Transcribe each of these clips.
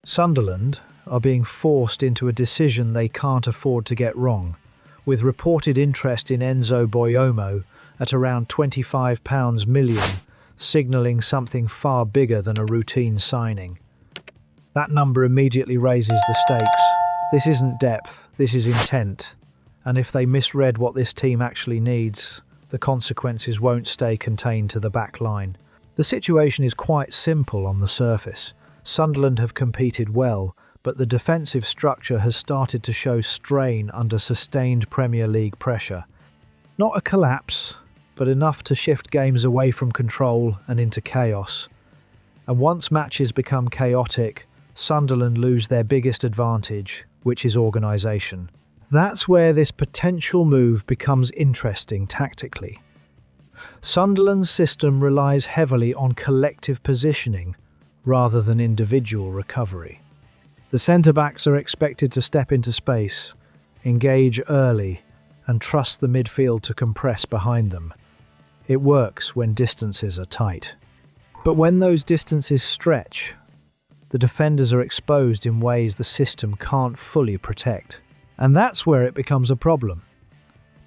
Sunderland are being forced into a decision they can't afford to get wrong, with reported interest in Enzo Boyomo at around £25 million, signalling something far bigger than a routine signing. That number immediately raises the stakes. This isn't depth, this is intent. And if they misread what this team actually needs, the consequences won't stay contained to the back line. The situation is quite simple on the surface. Sunderland have competed well, but the defensive structure has started to show strain under sustained Premier League pressure. Not a collapse, but enough to shift games away from control and into chaos. And once matches become chaotic, Sunderland lose their biggest advantage, which is organisation. That's where this potential move becomes interesting tactically. Sunderland's system relies heavily on collective positioning rather than individual recovery. The centre-backs are expected to step into space, engage early, and trust the midfield to compress behind them. It works when distances are tight. But when those distances stretch, the defenders are exposed in ways the system can't fully protect. And that's where it becomes a problem.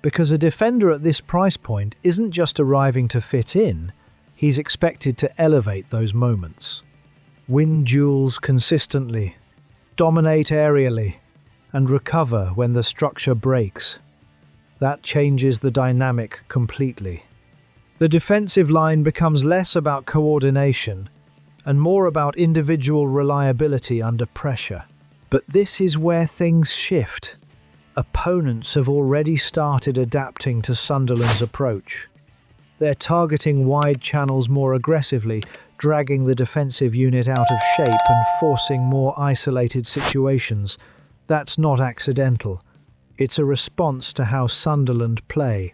Because a defender at this price point isn't just arriving to fit in, he's expected to elevate those moments. Win duels consistently, dominate aerially, and recover when the structure breaks. That changes the dynamic completely. The defensive line becomes less about coordination and more about individual reliability under pressure. But this is where things shift. Opponents have already started adapting to Sunderland's approach. They're targeting wide channels more aggressively, dragging the defensive unit out of shape and forcing more isolated situations. That's not accidental. It's a response to how Sunderland play.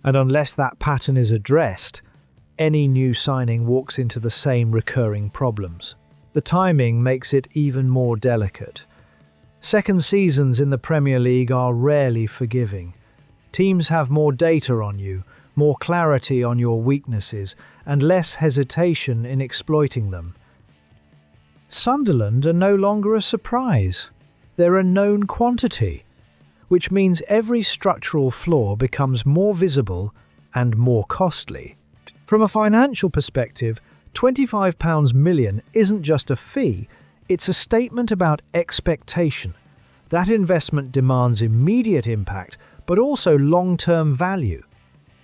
And unless that pattern is addressed, any new signing walks into the same recurring problems. The timing makes it even more delicate. Second seasons in the Premier League are rarely forgiving. Teams have more data on you, more clarity on your weaknesses, and less hesitation in exploiting them. Sunderland are no longer a surprise. They're a known quantity, which means every structural flaw becomes more visible and more costly. From a financial perspective, £25 million isn't just a fee, it's a statement about expectation. That investment demands immediate impact, but also long-term value.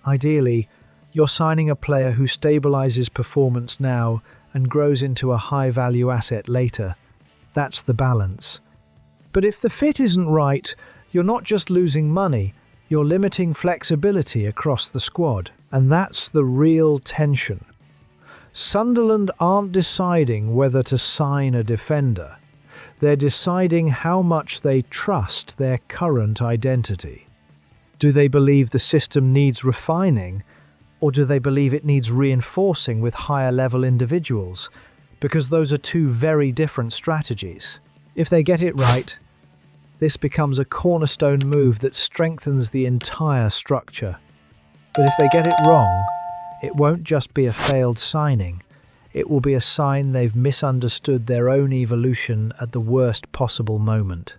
Ideally, you're signing a player who stabilizes performance now and grows into a high-value asset later. That's the balance. But if the fit isn't right, you're not just losing money, you're limiting flexibility across the squad. And that's the real tension. Sunderland aren't deciding whether to sign a defender. They're deciding how much they trust their current identity. Do they believe the system needs refining, or do they believe it needs reinforcing with higher-level individuals? Because those are two very different strategies. If they get it right, this becomes a cornerstone move that strengthens the entire structure. But if they get it wrong, it won't just be a failed signing. It will be a sign they've misunderstood their own evolution at the worst possible moment.